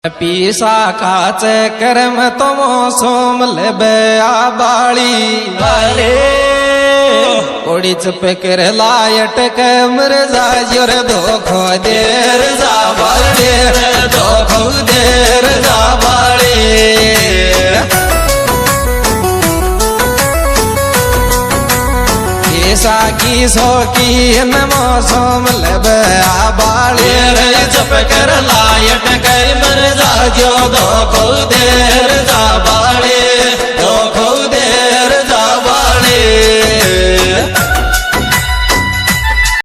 पीसा काच करम तुमो सोमल बाड़ी वाले कोड़ी चुप कर लायट के मरजा जोर धोखो देर जा बाड़े धोखो देर जा बाड़े ऐसा की सोकी नमो सोमल बाड़ी चुप कर लायट के मरजा जो धोखो दे